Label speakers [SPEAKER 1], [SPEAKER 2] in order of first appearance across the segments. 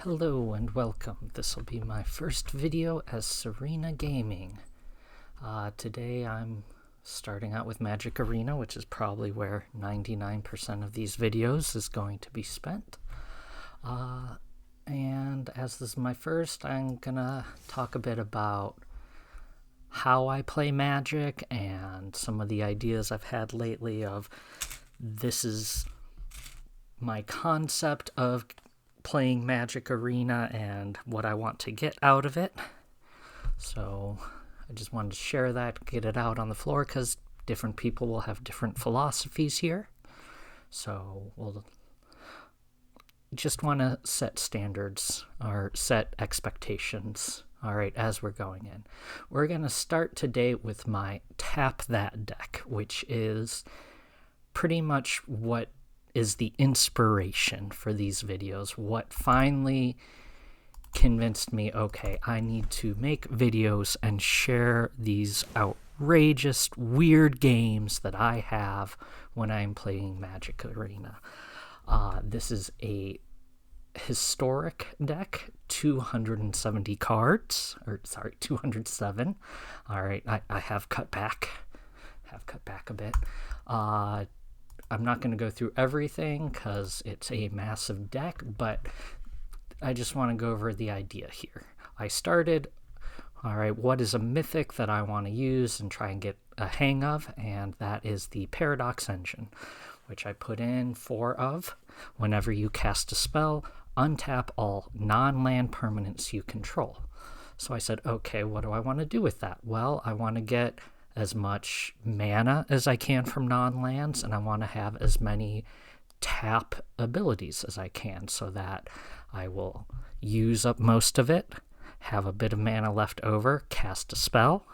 [SPEAKER 1] Hello and welcome. This will be my first video as Serena Gaming. Today I'm starting out with Magic Arena, which is probably where 99% of these videos is going to be spent. And as this is my first, I'm gonna talk a bit about how I play Magic and some of the ideas I've had lately of this is my concept of playing Magic Arena and what I want to get out of it. So I just wanted to share that, get it out on the floor, because different people will have different philosophies here. So we'll just want to set standards or set expectations. All right, as we're going in, we're going to start today with my Tap That deck, which is pretty much what is the inspiration for these videos. What finally convinced me, okay, I need to make videos and share these outrageous, weird games that I have when I'm playing Magic Arena. This is a historic deck, 270 cards, or sorry, 207. All right, I have cut back a bit. I'm not going to go through everything because it's a massive deck, but I just want to go over the idea here. I started, all right, what is a mythic that I want to use and try and get a hang of, and that is the Paradox Engine, which I put in 4 of. Whenever you cast a spell, untap all non-land permanents you control. So I said, okay, what do I want to do with that? Well, I want to get as much mana as I can from non-lands, and I want to have as many tap abilities as I can so that I will use up most of it, have a bit of mana left over, cast a spell.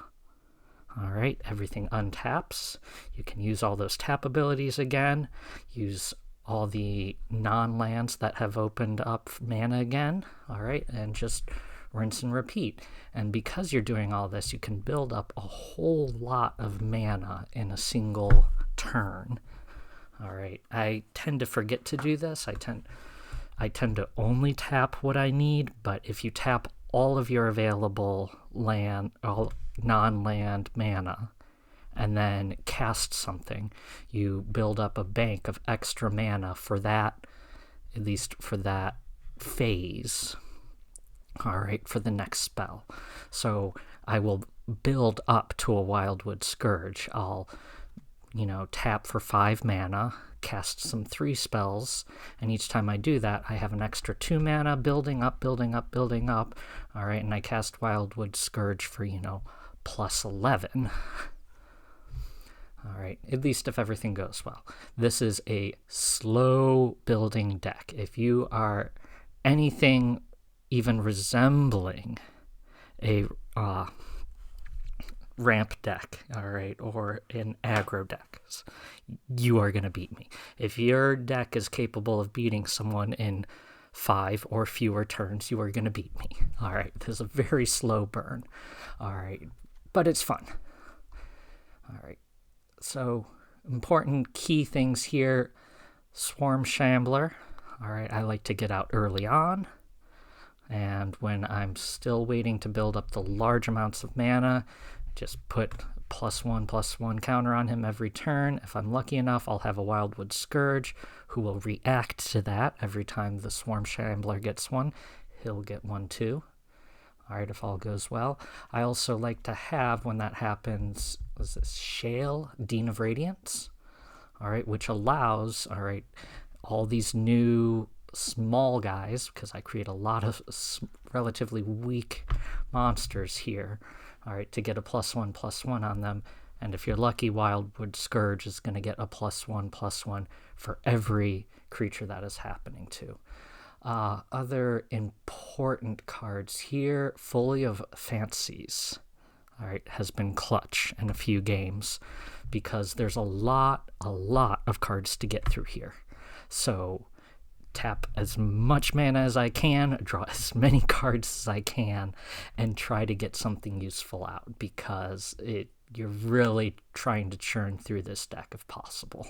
[SPEAKER 1] All right, everything untaps. You can use all those tap abilities again, use all the non-lands that have opened up mana again, all right, and just rinse and repeat. And because you're doing all this, you can build up a whole lot of mana in a single turn. All right, I tend to forget to do this. I tend to only tap what I need, but if you tap all of your available land, all non-land mana, and then cast something, you build up a bank of extra mana for that, at least for that phase. All right, for the next spell. So I will build up to a Wildwood Scourge. I'll, tap for 5 mana, cast some 3 spells, and each time I do that, I have an extra 2 mana building up. All right, and I cast Wildwood Scourge for, plus 11. All right, at least if everything goes well. This is a slow building deck. If you are anything even resembling a ramp deck, all right, or an aggro deck, you are going to beat me. If your deck is capable of beating someone in 5 or fewer turns, you are going to beat me. All right, this is a very slow burn. All right, but it's fun. All right, so important key things here. Swarm Shambler. All right, I like to get out early on. And when I'm still waiting to build up the large amounts of mana, just put +1/+1 counter on him every turn. If I'm lucky enough, I'll have a Wildwood Scourge who will react to that every time the Swarm Shambler gets one. He'll get one too. All right, if all goes well. I also like to have, when that happens, was this Shale, Dean of Radiance? All right, which allows, all right, all these new small guys, because I create a lot of relatively weak monsters here, all right, to get a +1/+1 on them. And if you're lucky, Wildwood Scourge is going to get a +1/+1 for every creature that is happening to. Other important cards here, Folly of Fancies, all right, has been clutch in a few games because there's a lot of cards to get through here. So tap as much mana as I can, draw as many cards as I can, and try to get something useful out, because you're really trying to churn through this deck if possible.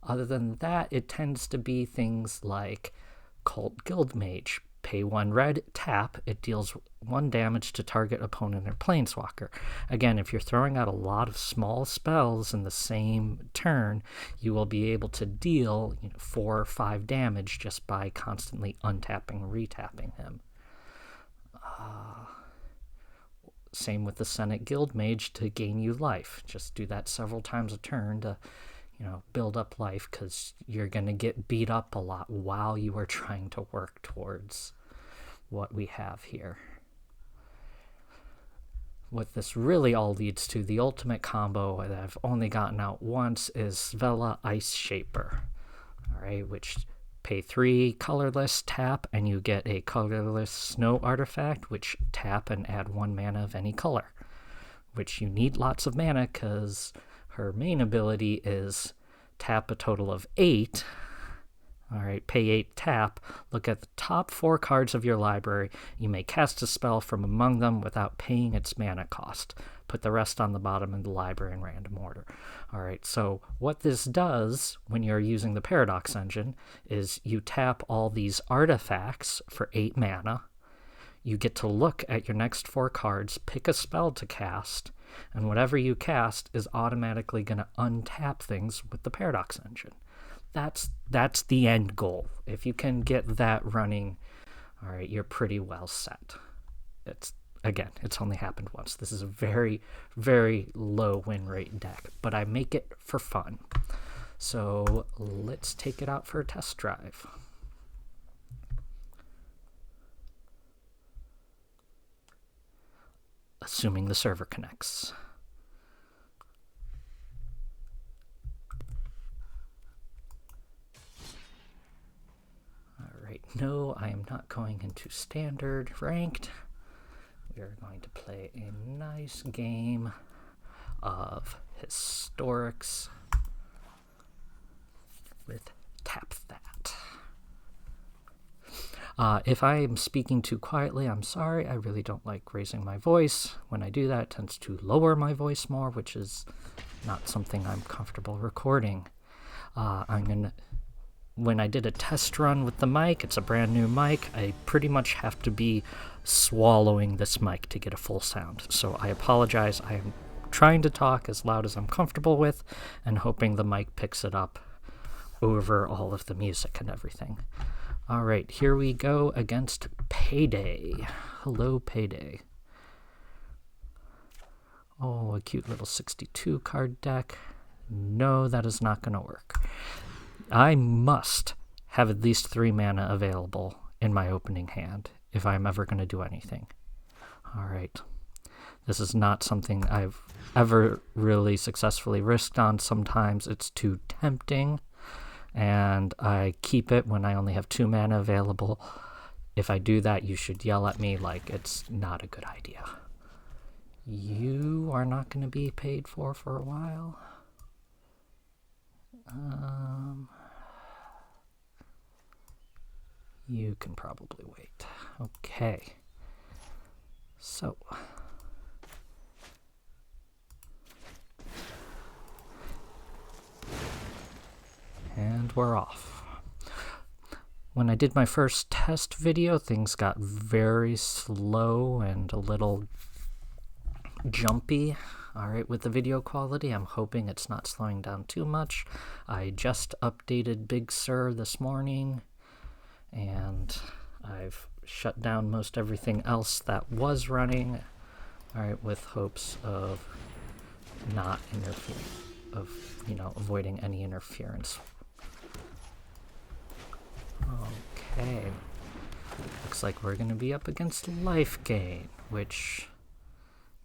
[SPEAKER 1] Other than that, it tends to be things like Cult Guildmage. Pay 1 red, tap, it deals 1 damage to target opponent or planeswalker. Again, if you're throwing out a lot of small spells in the same turn, you will be able to deal 4 or 5 damage just by constantly untapping and retapping him. Same with the Senate Guildmage to gain you life. Just do that several times a turn to build up life, because you're going to get beat up a lot while you are trying to work towards what we have here. What this really all leads to, the ultimate combo that I've only gotten out once, is Svella Ice Shaper. Alright, which pay 3 colorless, tap, and you get a colorless snow artifact, which tap and add 1 mana of any color. Which you need lots of mana, because her main ability is tap a total of 8. Alright, pay 8, tap. Look at the top 4 cards of your library. You may cast a spell from among them without paying its mana cost. Put the rest on the bottom of the library in random order. Alright, so what this does when you're using the Paradox Engine is you tap all these artifacts for 8 mana. You get to look at your next 4 cards, pick a spell to cast, and whatever you cast is automatically going to untap things with the Paradox Engine. That's the end goal. If you can get that running, all right, you're pretty well set. It's only happened once. This is a very, very low win rate deck, but I make it for fun. So let's take it out for a test drive. Assuming the server connects. Alright, no, I am not going into standard ranked. We are going to play a nice game of Historics with Tap That. If I am speaking too quietly, I'm sorry. I really don't like raising my voice. When I do that, it tends to lower my voice more, which is not something I'm comfortable recording. When I did a test run with the mic, it's a brand new mic, I pretty much have to be swallowing this mic to get a full sound. So I apologize. I am trying to talk as loud as I'm comfortable with and hoping the mic picks it up over all of the music and everything. All right, here we go against Payday. Hello, Payday. Oh, a cute little 62 card deck. No, that is not going to work. I must have at least 3 mana available in my opening hand if I'm ever going to do anything. All right. This is not something I've ever really successfully risked on. Sometimes it's too tempting, and I keep it when I only have 2 mana available. If I do that, you should yell at me like it's not a good idea. You are not going to be paid for a while. You can probably wait. Okay. So. And we're off. When I did my first test video, things got very slow and a little jumpy. Alright, with the video quality, I'm hoping it's not slowing down too much. I just updated Big Sur this morning, and I've shut down most everything else that was running. Alright, with hopes of not avoiding any interference. Okay. Looks like we're going to be up against Life Gain, which,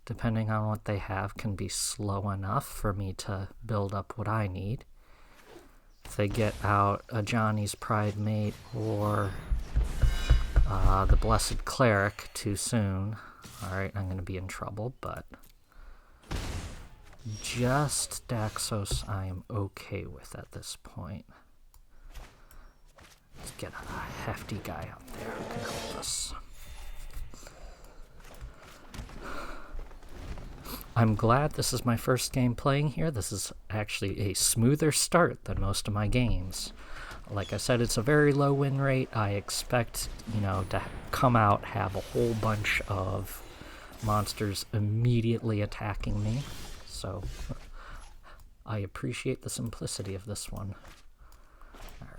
[SPEAKER 1] depending on what they have, can be slow enough for me to build up what I need. If they get out a Johnny's Pridemate or the Blessed Cleric too soon, alright, I'm going to be in trouble, but just Daxos I am okay with at this point. Let's get a hefty guy out there who can help us. I'm glad this is my first game playing here. This is actually a smoother start than most of my games. Like I said, it's a very low win rate. I expect, to come out, have a whole bunch of monsters immediately attacking me. So I appreciate the simplicity of this one.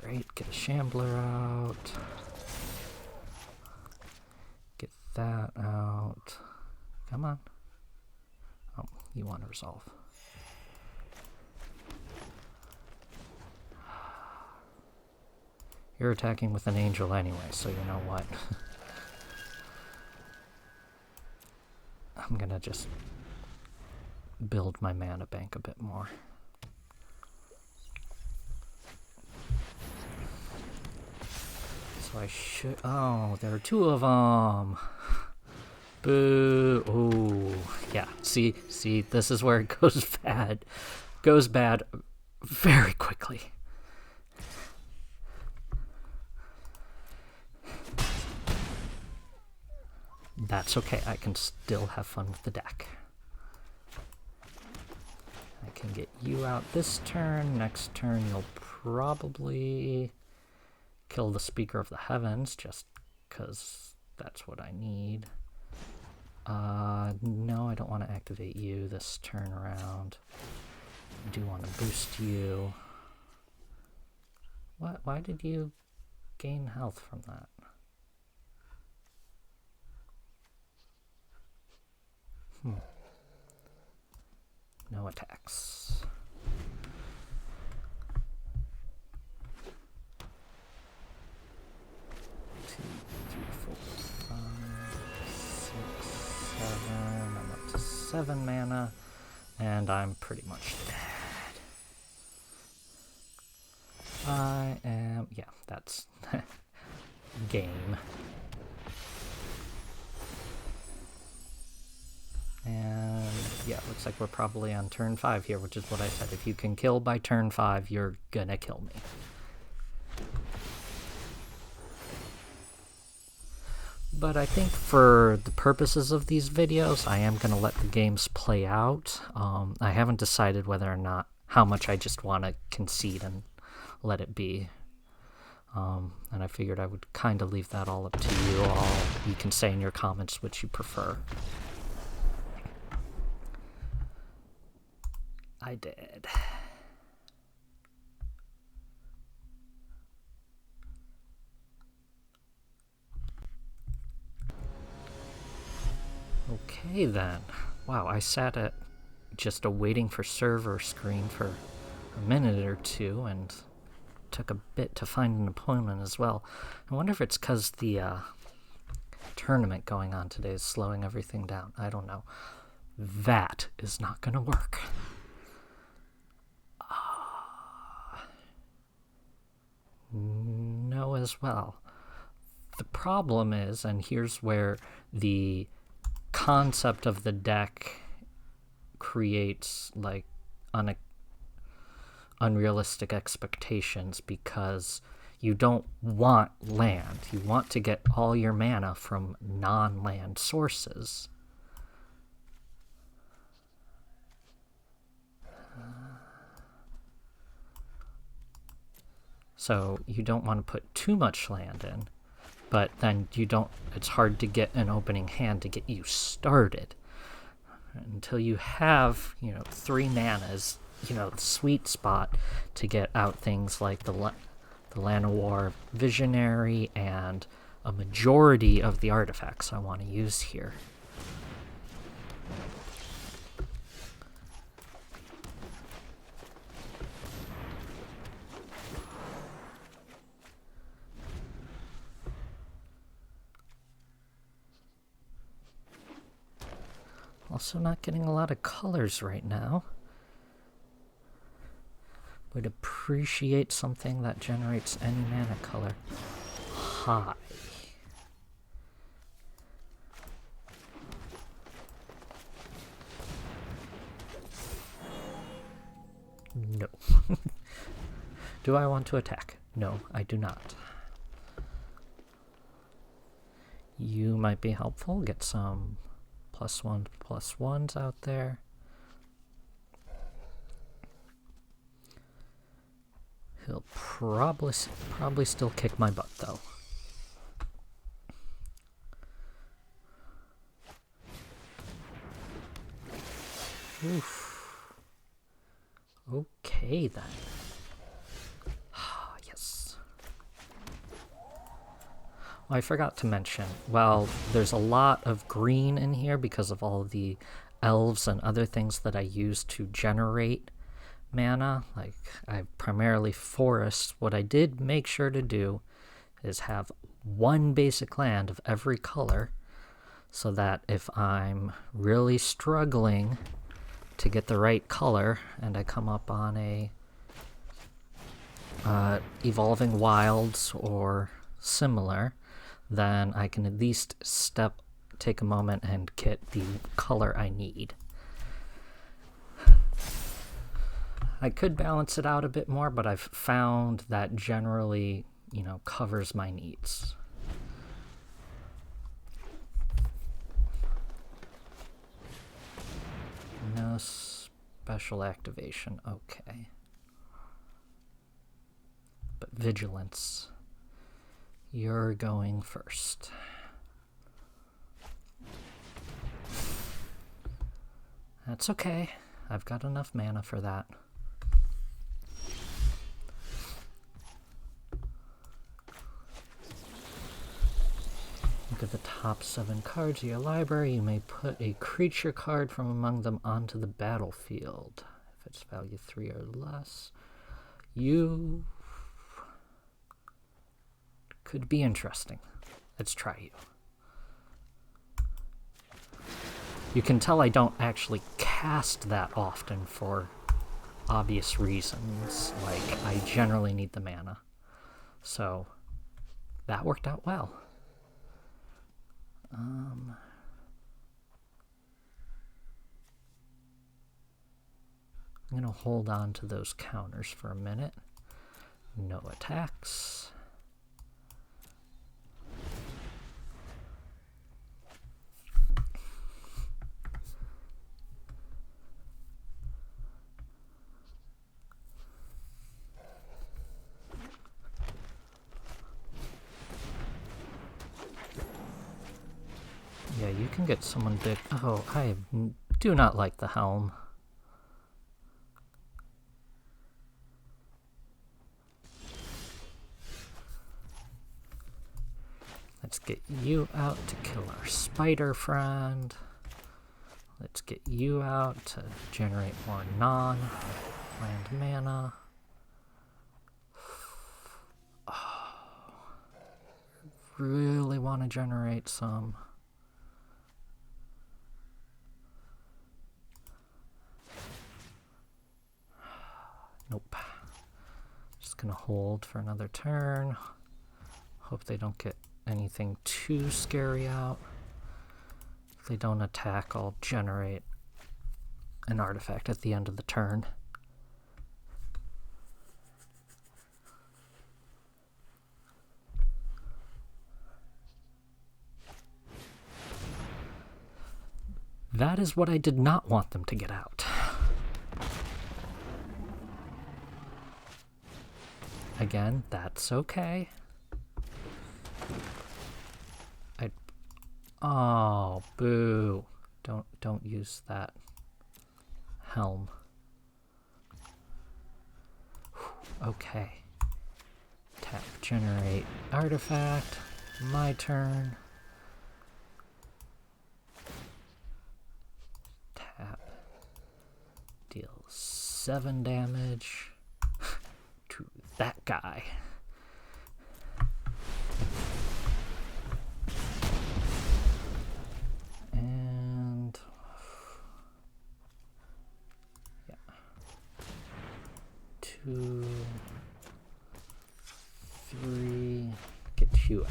[SPEAKER 1] Alright, get a Shambler out. Get that out. Come on. Oh, you want to resolve. You're attacking with an angel anyway, so you know what. I'm gonna just build my mana bank a bit more. So I should... Oh, there are two of them! Boo! Oh, yeah. See, this is where it goes bad. Goes bad very quickly. That's okay, I can still have fun with the deck. I can get you out this turn. Next turn you'll probably kill the Speaker of the Heavens, just because that's what I need. No, I don't want to activate you this turn around. I do want to boost you. What? Why did you gain health from that? No attacks. Two, three, four, five, 6, 7. I'm up to 7 mana, and I'm pretty much dead. I am... yeah, that's... game. And yeah, looks like we're probably on turn 5 here, which is what I said. If you can kill by turn 5, you're gonna kill me. But I think for the purposes of these videos, I am gonna let the games play out. I haven't decided whether or not how much I just want to concede and let it be. And I figured I would kind of leave that all up to you all. You can say in your comments which you prefer. I did. Okay then. Wow, I sat at just a waiting for server screen for a minute or two and took a bit to find an appointment as well. I wonder if it's because the tournament going on today is slowing everything down. I don't know. That is not going to work. No as well. The problem is, and here's where the concept of the deck creates like unrealistic expectations, because you don't want land. You want to get all your mana from non-land sources. So you don't want to put too much land in, but then it's hard to get an opening hand to get you started. Until you have, 3 manas, the sweet spot to get out things like the Llanowar Visionary and a majority of the artifacts I want to use here. Also not getting a lot of colors right now. Would appreciate something that generates any mana color. Hi. No. Do I want to attack? No, I do not. You might be helpful. Get some +1/+1s out there. He'll probably still kick my butt, though. Oof. Okay, then. Yes. Oh, I forgot to mention, well, there's a lot of green in here because of all of the elves and other things that I use to generate mana. Like, I primarily forest. What I did make sure to do is have one basic land of every color, so that if I'm really struggling to get the right color and I come up on a Evolving Wilds or similar, then I can at least take a moment and get the color I need. I could balance it out a bit more, but I've found that generally, covers my needs. No special activation, okay. But Vigilance, you're going first. That's okay. I've got enough mana for that. Look at the top 7 cards of your library. You may put a creature card from among them onto the battlefield. If it's value 3 or less, you could be interesting. Let's try you. You can tell I don't actually cast that often for obvious reasons. Like, I generally need the mana. So, that worked out well. I'm going to hold on to those counters for a minute. No attacks. Yeah, you can get someone big. Oh, I do not like the helm. Let's get you out to kill our spider friend. Let's get you out to generate more non-land mana. Oh, really want to generate some. Nope. Just gonna hold for another turn. Hope they don't get anything too scary out. If they don't attack, I'll generate an artifact at the end of the turn. That is what I did not want them to get out. Again, that's okay. Oh, boo. Don't use that helm. Okay. Tap, generate artifact. My turn. Tap. Deal 7 damage to that guy. And yeah. 2, 3, get you out.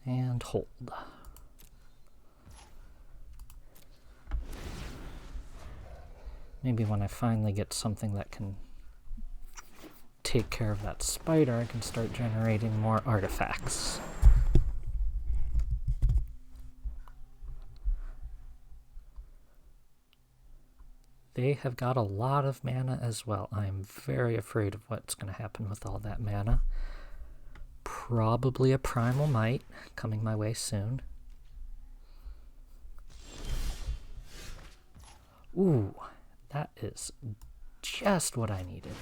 [SPEAKER 1] And hold. Maybe when I finally get something that can take care of that spider, I can start generating more artifacts. they have got a lot of mana as well. I'm very afraid of what's going to happen with all that mana. Probably a Primal Might coming my way soon. Ooh, that is just what I needed.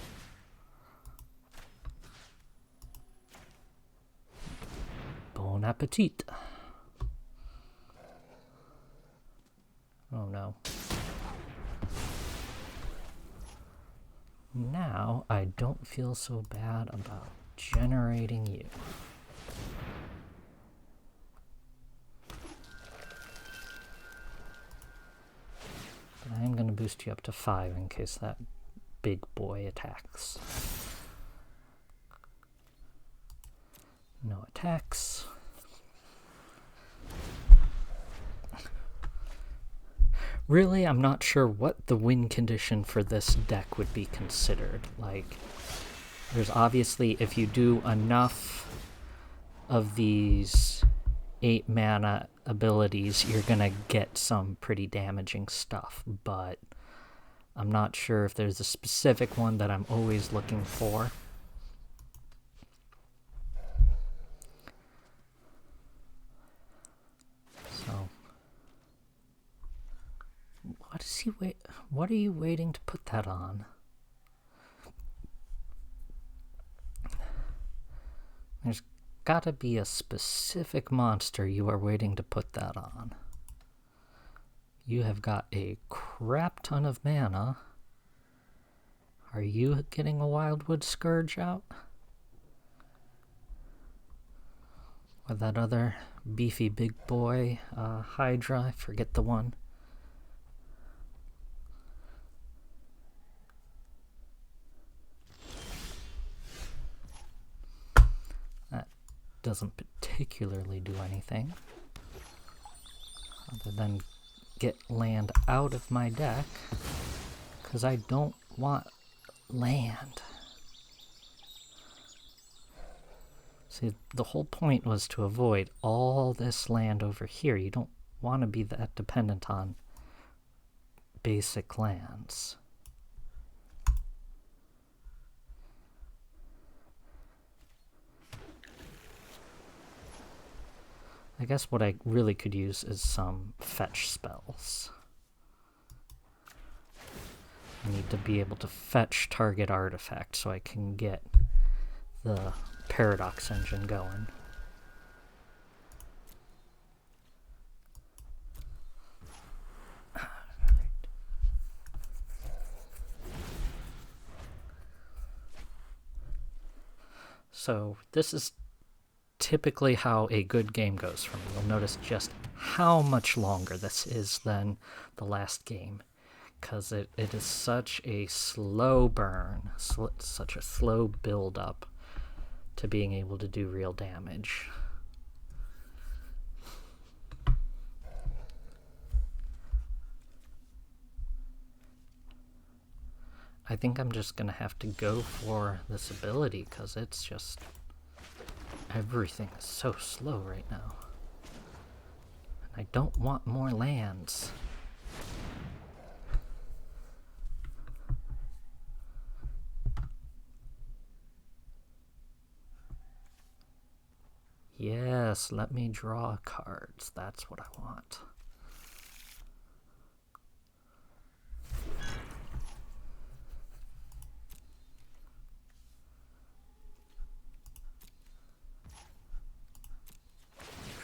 [SPEAKER 1] Bon appetit. Oh no. Now I don't feel so bad about generating you. But I am going to boost you up to 5 in case that big boy attacks. No attacks. Really, I'm not sure what the win condition for this deck would be considered. Like, there's obviously, if you do enough of these 8 mana abilities, you're gonna get some pretty damaging stuff, but I'm not sure if there's a specific one that I'm always looking for. So, what are you waiting to put that on? There's gotta be a specific monster you are waiting to put that on. You have got a crap ton of mana. Are you getting a Wildwood Scourge out? Or that other beefy big boy, Hydra, I forget the one. That doesn't particularly do anything other than get land out of my deck, because I don't want land. See, the whole point was to avoid all this land over here. You don't want to be that dependent on basic lands. I guess what I really could use is some fetch spells. I need to be able to fetch target artifact so I can get the Paradox engine going. So this is typically how a good game goes for me. You'll notice just how much longer this is than the last game, because it is such a slow burn, such a slow build up to being able to do real damage. I think I'm just gonna have to go for this ability because it's just, everything is so slow right now. And I don't want more lands. Yes, let me draw cards. That's what I want.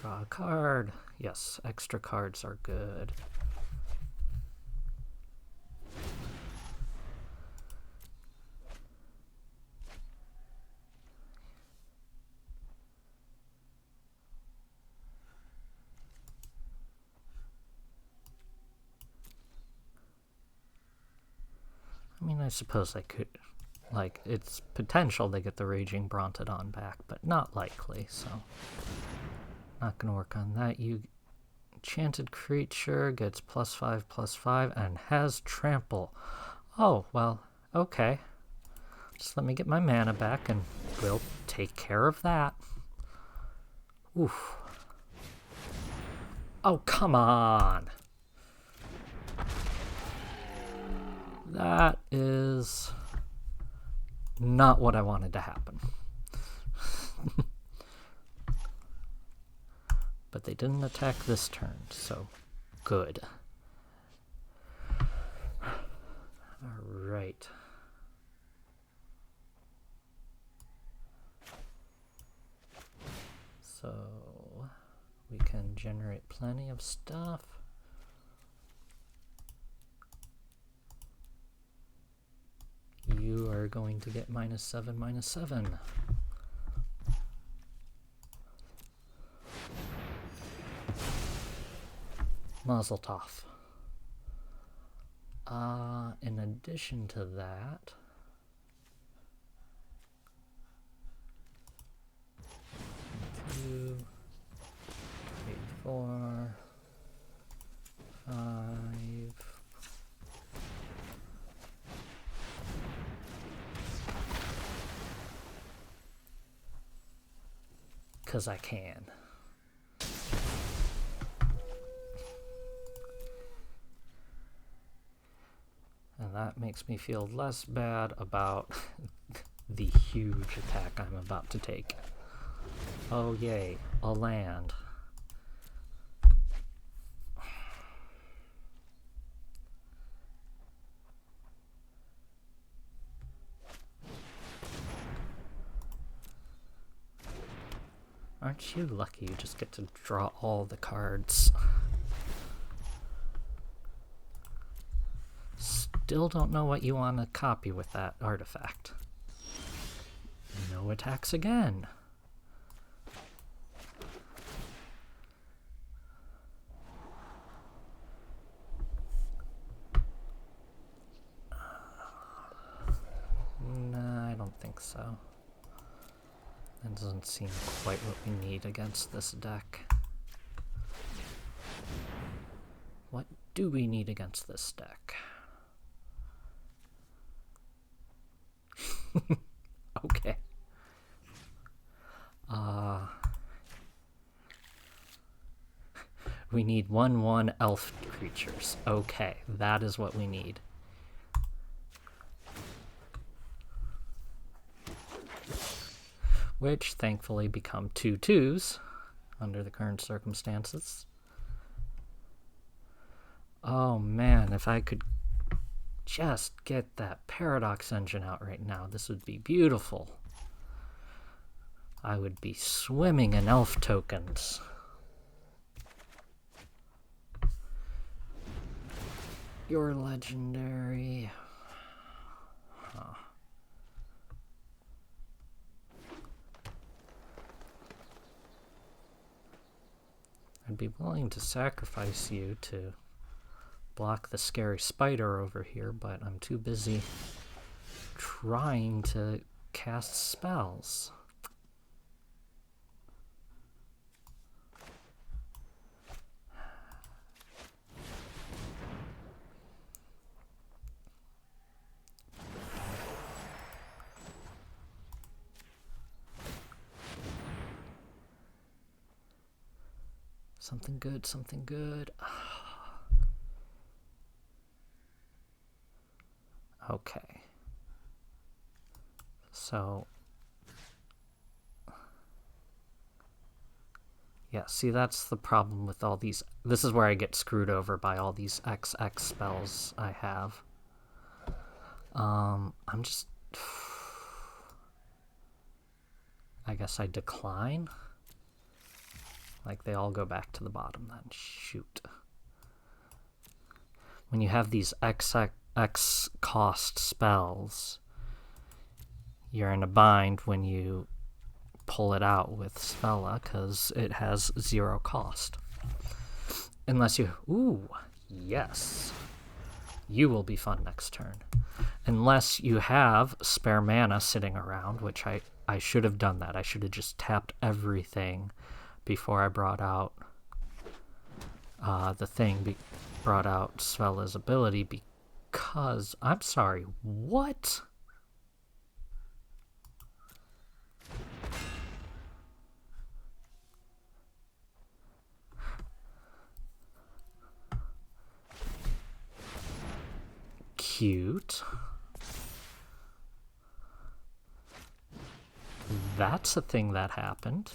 [SPEAKER 1] Draw a card. Yes, extra cards are good. I mean, I suppose I could, like, it's potential they get the Raging Brontodon back, but not likely, so not gonna work on that. You enchanted creature gets +5/+5 and has trample. Oh, well, okay. Just let me get my mana back and we'll take care of that. Oof. Oh, come on. That is not what I wanted to happen. But they didn't attack this turn, so good. Alright. So we can generate plenty of stuff. You are going to get -7, -7. Mazel tov. In addition to that, 2, 3, 4, 5. Because I can. And that makes me feel less bad about the huge attack I'm about to take. Oh yay, a land. Aren't you lucky you just get to draw all the cards? Still don't know what you want to copy with that artifact. No attacks again. Nah, I don't think so. That doesn't seem quite what we need against this deck. What do we need against this deck? Okay. We need 1/1 elf creatures. Okay, that is what we need. Which thankfully become 2/2s under the current circumstances. Oh man, if I could just get that Paradox Engine out right now, this would be beautiful. I would be swimming in elf tokens. You're legendary. Huh. I'd be willing to sacrifice you to block the scary spider over here, but I'm too busy trying to cast spells. Something good, something good. Okay. So, yeah, see, that's the problem with all these. This is where I get screwed over by all these XX spells I have. I'm just... I guess I decline. Like, they all go back to the bottom then. Shoot. When you have these X cost spells, you're in a bind when you pull it out with Svella, because it has 0 cost. Unless you... Ooh, yes. You will be fun next turn. Unless you have spare mana sitting around, which I should have done that. I should have just tapped everything before I brought out brought out Svella's ability, because... I'm sorry, what? cute. That's a thing that happened.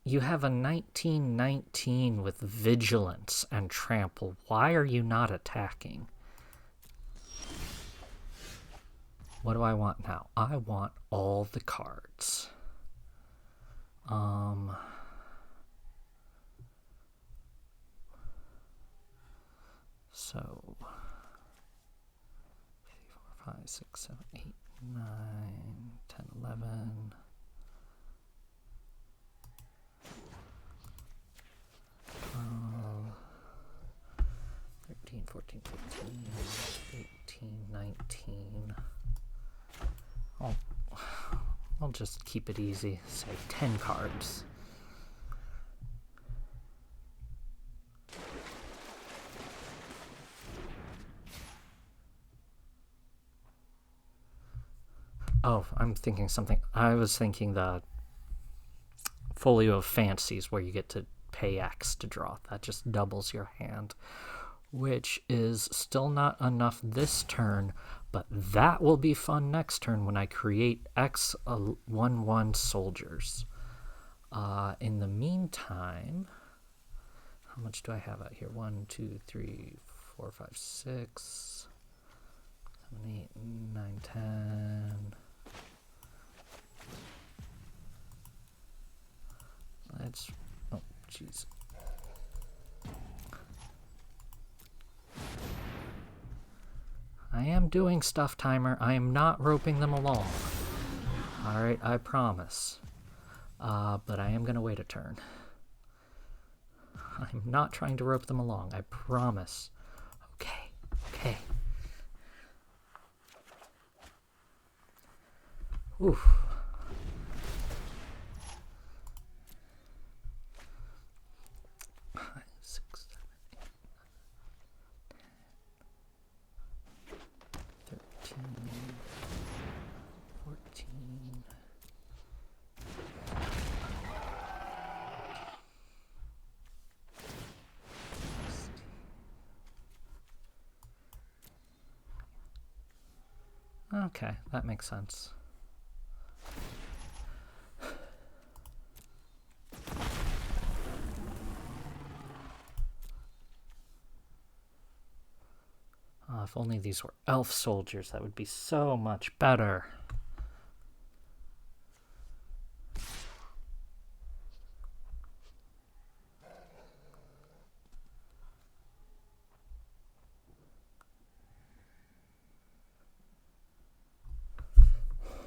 [SPEAKER 1] You have a 1919 with vigilance and trample. Why are you not attacking? What do I want now? I want all the cards. So 3, 4, 5, 6, 7, 8, 9, 10, 11. 13, 14, 15, 18, 19. I'll just keep it easy. Say 10 cards. Oh, I'm thinking something. I was thinking the Folio of Fancies where you get to pay X to draw. That just doubles your hand, which is still not enough this turn, but that will be fun next turn when I create X 1/1 soldiers. In the meantime, how much do I have out here? 1, 2, 3, 4, 5, 6, 7, 8, 9, 10. Oh, jeez. I am doing stuff, timer. I am not roping them along. Alright, I promise. But I am going to wait a turn. I'm not trying to rope them along. I promise. Okay. Oof. Okay, that makes sense. If only these were elf soldiers, that would be so much better.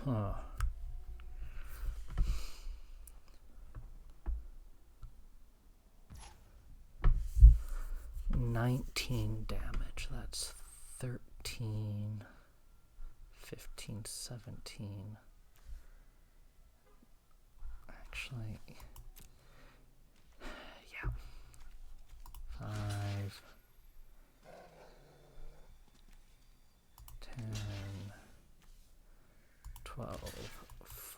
[SPEAKER 1] Huh. 19 damage. That's 13, 15, 17. Actually, yeah. 5, 10, 12,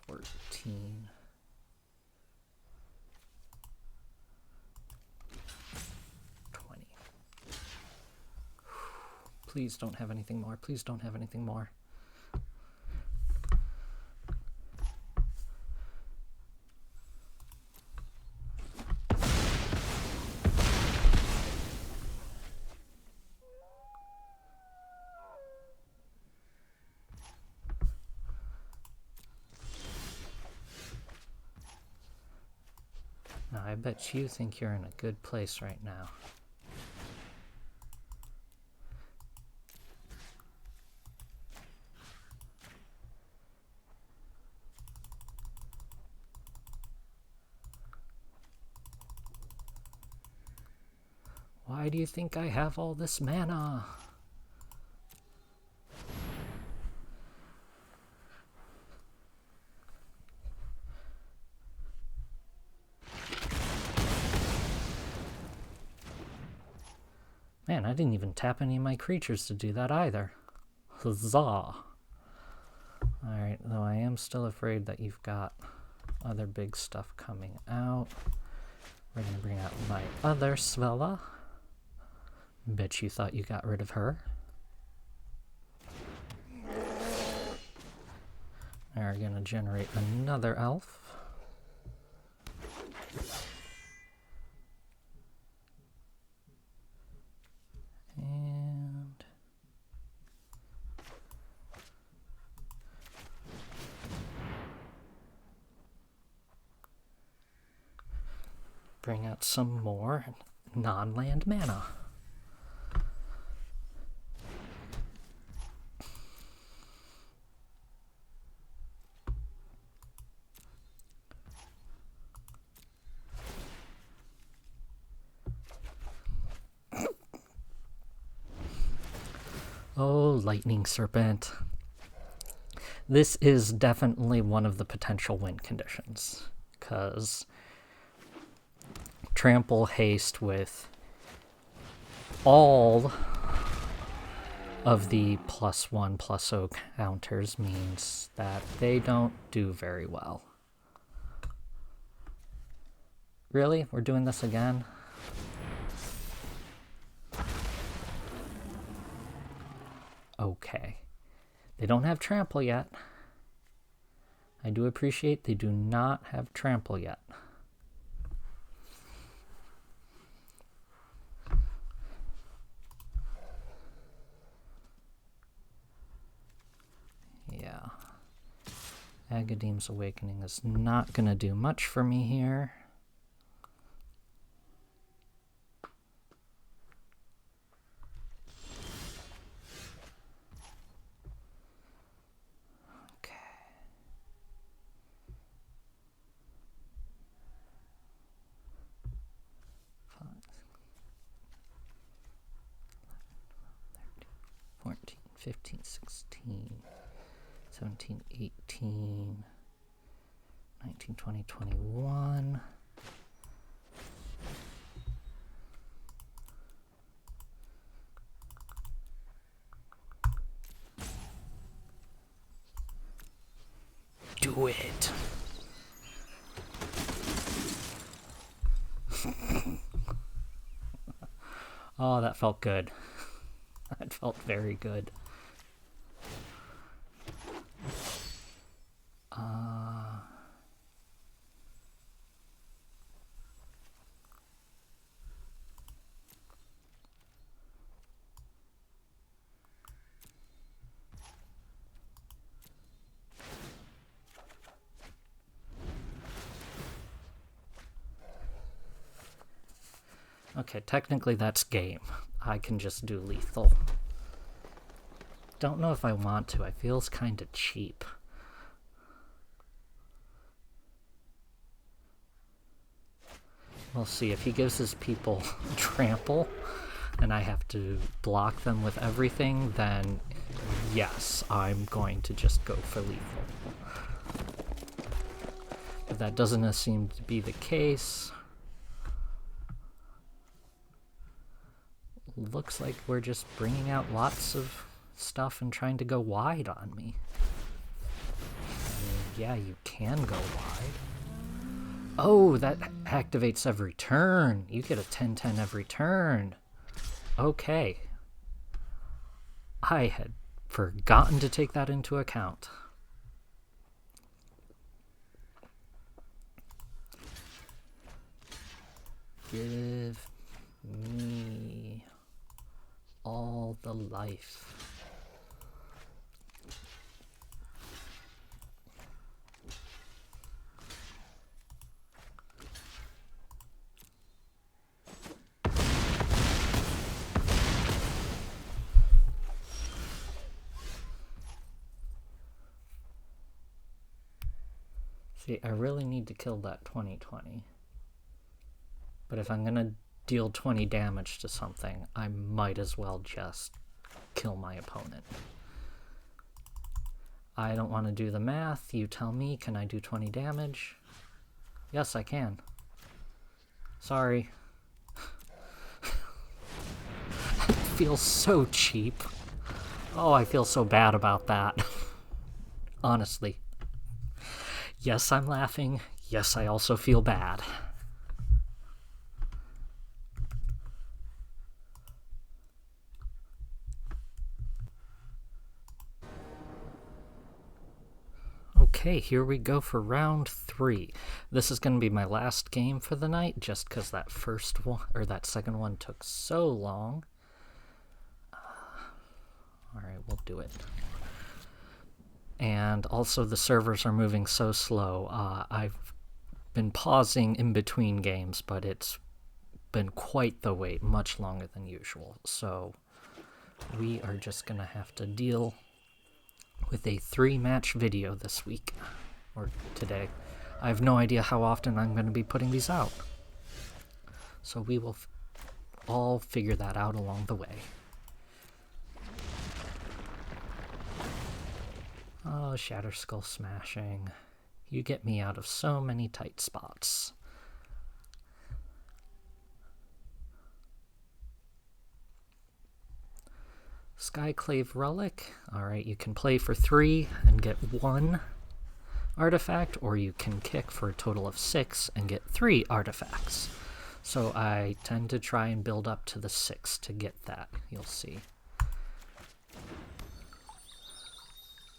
[SPEAKER 1] 14. Please don't have anything more. Please don't have anything more. Now, I bet you think you're in a good place right now. Why do you think I have all this mana? Man, I didn't even tap any of my creatures to do that either. Huzzah! Alright, though I am still afraid that you've got other big stuff coming out. We're going to bring out my other Svella. Bet you thought you got rid of her. We're going to generate another elf. And bring out some more non-land mana. Oh, Lightning Serpent. This is definitely one of the potential win conditions, because trample haste with all of the +1/+0 counters means that they don't do very well. Really? We're doing this again? Okay. They don't have trample yet. I do appreciate they do not have trample yet. Yeah. Agadeem's Awakening is not going to do much for me here. Okay. 14, 15, 16, 17, 18, 19, 20, 21. Do it. Oh, that felt good. That felt very good. Okay, technically that's game. I can just do lethal. Don't know if I want to. I feels kind of cheap. We'll see. If he gives his people trample and I have to block them with everything, then yes, I'm going to just go for lethal. But that doesn't seem to be the case. Looks like we're just bringing out lots of stuff and trying to go wide on me. I mean, yeah, you can go wide. Oh, that activates every turn. You get a 10/10 every turn. Okay. I had forgotten to take that into account. Give me all the life. See, I really need to kill that 20/20. But if I'm gonna deal 20 damage to something, I might as well just kill my opponent. I don't want to do the math. You tell me, can I do 20 damage? Yes, I can. Sorry. feel so cheap. Oh, I feel so bad about that. Honestly. Yes, I'm laughing. Yes, I also feel bad. Okay, here we go for round 3. This is going to be my last game for the night, just because that first one, or that second one took so long. Alright, we'll do it. And also the servers are moving so slow. I've been pausing in between games, but it's been quite the wait, much longer than usual. So we are just going to have to deal with a 3-match video this week, or today. I have no idea how often I'm going to be putting these out. So we will all figure that out along the way. Oh, Shatter Skull smashing. You get me out of so many tight spots. Skyclave Relic. Alright, you can play for 3 and get 1 artifact, or you can kick for a total of 6 and get 3 artifacts. So I tend to try and build up to the 6 to get that, you'll see.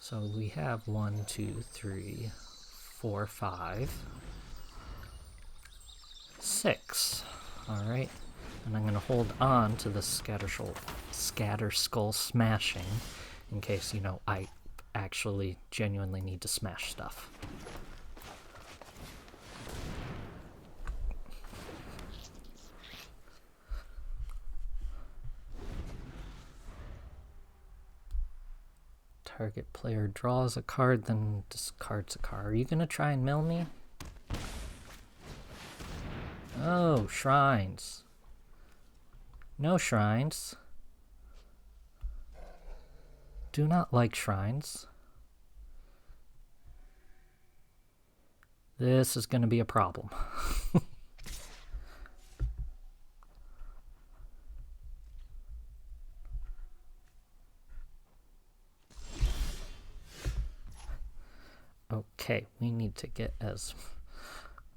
[SPEAKER 1] So we have 1, 2, 3, 4, 5, 6. Alright. And I'm going to hold on to the Scatter Skull smashing in case, you know, I actually genuinely need to smash stuff. Target player draws a card, then discards a card. Are you going to try and mill me? Oh, shrines. No shrines. Do not like shrines. This is going to be a problem. Okay, we need to get as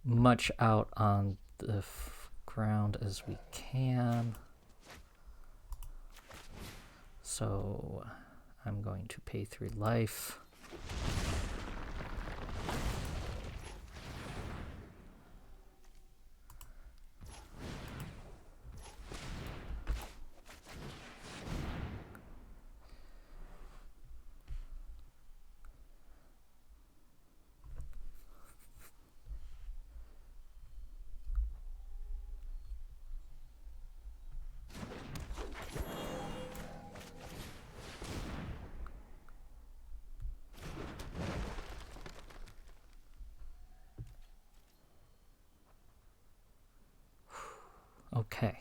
[SPEAKER 1] much out on the ground as we can. So I'm going to pay 3 life. Okay,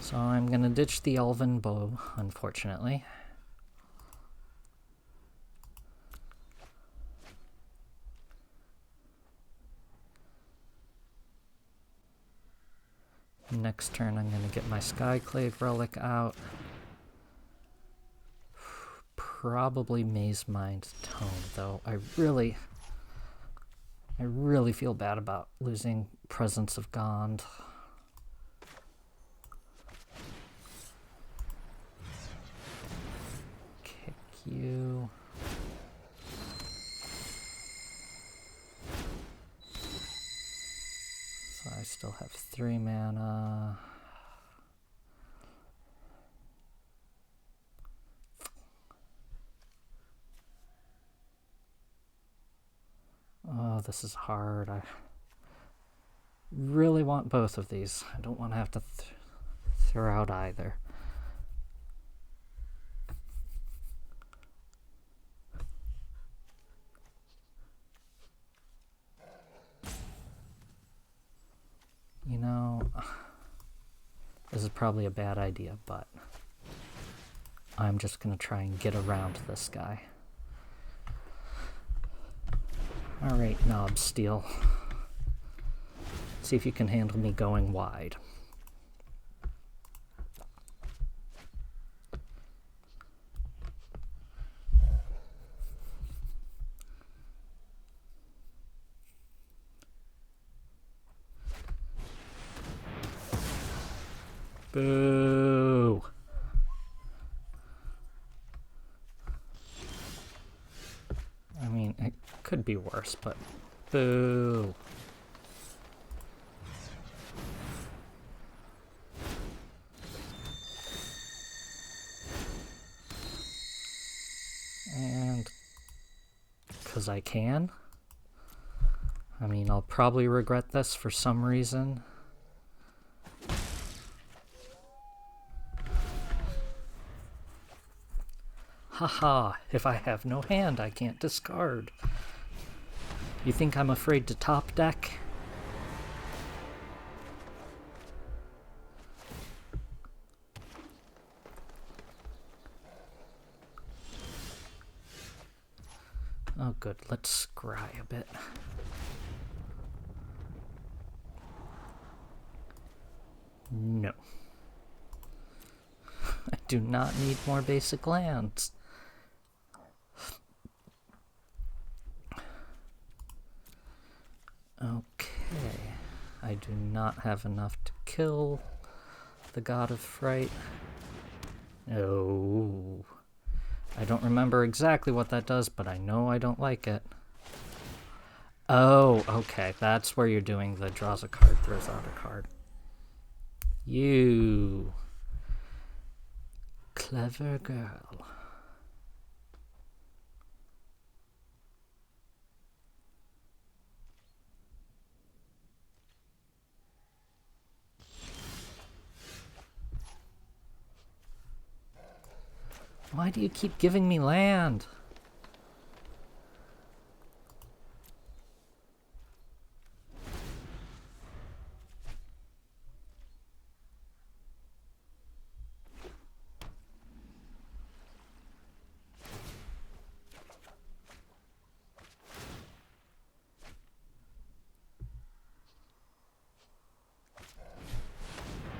[SPEAKER 1] so I'm gonna ditch the Elven Bow, unfortunately. Next turn I'm gonna get my Skyclave Relic out. Probably Maze Mind's Tome, though. I really feel bad about losing Presence of Gond. Kick you. So I still have 3 mana. Oh, this is hard. I really want both of these. I don't want to have to throw out either. You know, this is probably a bad idea, but I'm just going to try and get around this guy. Alright, Knob Steel. See if you can handle me going wide. Boo! I mean, it could be worse, but boo! And because I can. I mean, I'll probably regret this for some reason. Haha, if I have no hand, I can't discard. You think I'm afraid to top deck? Oh good, let's scry a bit. No. I do not need more basic lands. Okay. I do not have enough to kill the God of Fright. Oh. I don't remember exactly what that does, but I know I don't like it. Oh, okay. That's where you're doing the draws a card, throws out a card. You. Clever girl. Why do you keep giving me land?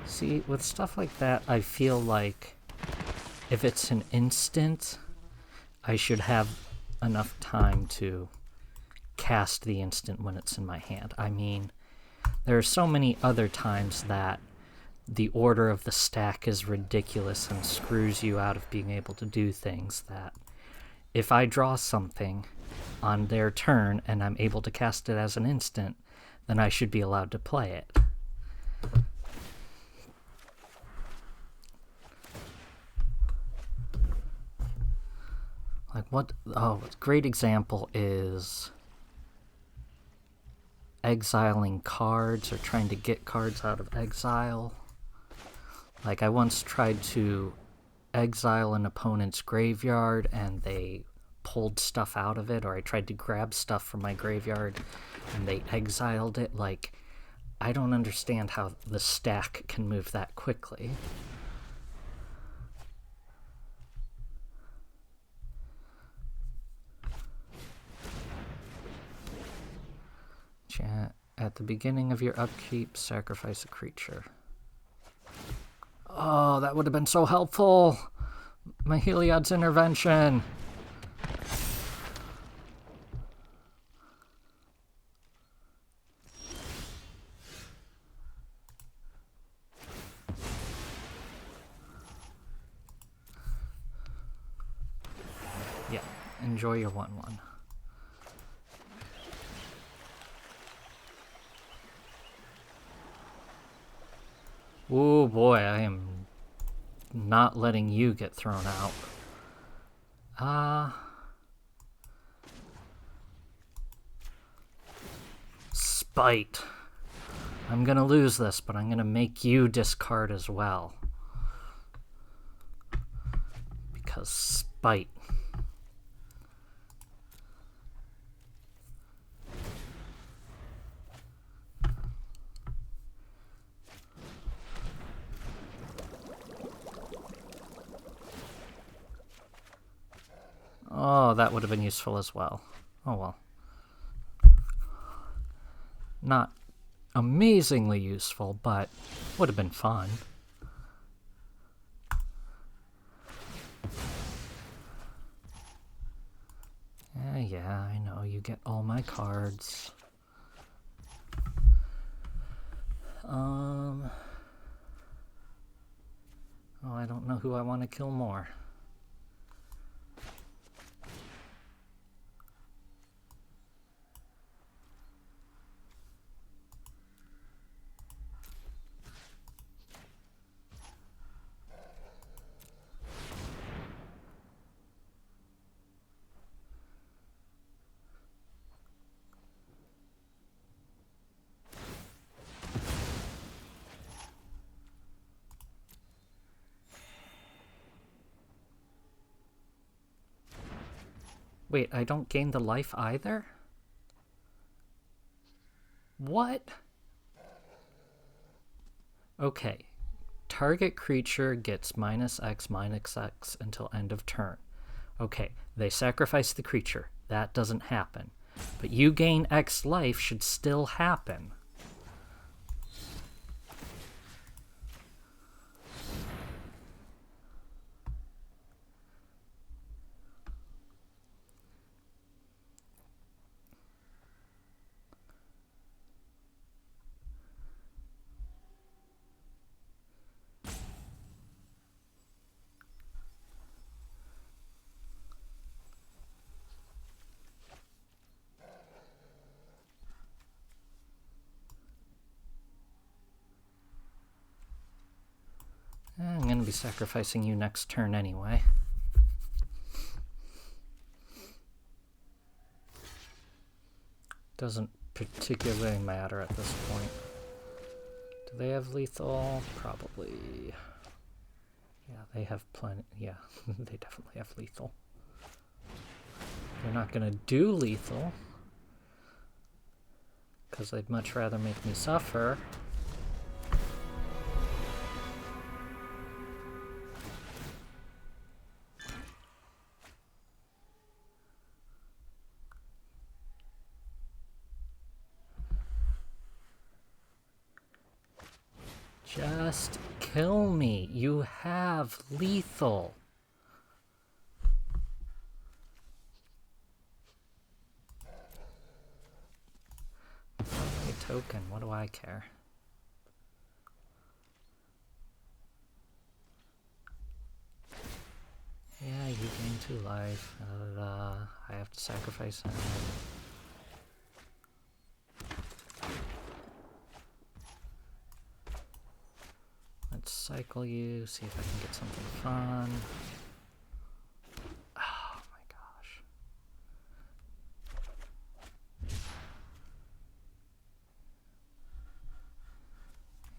[SPEAKER 1] See, with stuff like that, I feel like if it's an instant, I should have enough time to cast the instant when it's in my hand. I mean, there are so many other times that the order of the stack is ridiculous and screws you out of being able to do things that if I draw something on their turn and I'm able to cast it as an instant, then I should be allowed to play it. Like what? Oh, a great example is exiling cards or trying to get cards out of exile. Like I once tried to exile an opponent's graveyard and they pulled stuff out of it, or I tried to grab stuff from my graveyard and they exiled it. Like, I don't understand how the stack can move that quickly. At the beginning of your upkeep, sacrifice a creature. Oh, that would have been so helpful! My Heliod's intervention! Yeah, enjoy your 1/1. Oh boy, I am not letting you get thrown out. Spite. I'm gonna lose this, but I'm gonna make you discard as well. Because spite. Oh, that would have been useful as well. Oh well. Not amazingly useful, but would have been fun. Yeah, I know, you get all my cards. Oh, I don't know who I want to kill more. Wait, I don't gain the life either? What? Okay. Target creature gets -X until end of turn. Okay, they sacrifice the creature. That doesn't happen. But you gain X life should still happen. I'm going to be sacrificing you next turn anyway. Doesn't particularly matter at this point. Do they have lethal? Probably. Yeah, they have plenty. Yeah, they definitely have lethal. They're not going to do lethal, because they'd much rather make me suffer. Just kill me. You have lethal. A token. What do I care? Yeah, you gain 2 life. I have to sacrifice him. Let's cycle you, see if I can get something fun. Oh my gosh.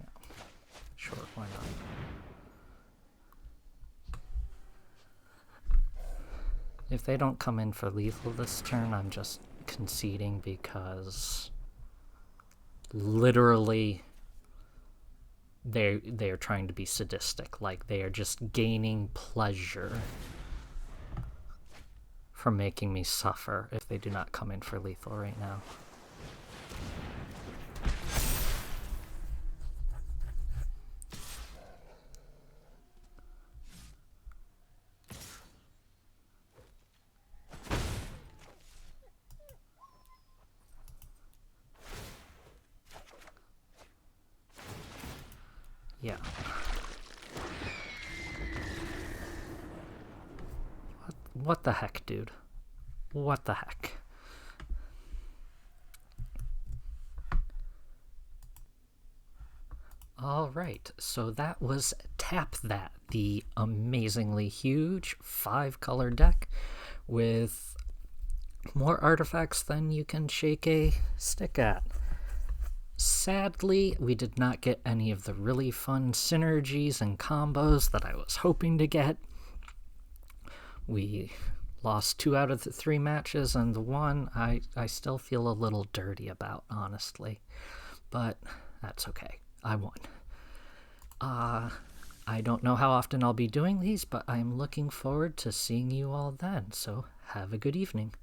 [SPEAKER 1] Yeah, sure, why not? If they don't come in for lethal this turn, I'm just conceding because literally they're trying to be sadistic. Like, they are just gaining pleasure from making me suffer if they do not come in for lethal right now. Yeah. What the heck, dude? What the heck? Alright, so that was Tap That, the amazingly huge 5-color deck with more artifacts than you can shake a stick at. Sadly, we did not get any of the really fun synergies and combos that I was hoping to get. We lost 2 out of the 3 matches, and the one I still feel a little dirty about, honestly. But that's okay. I won. I don't know how often I'll be doing these, but I'm looking forward to seeing you all then, so have a good evening.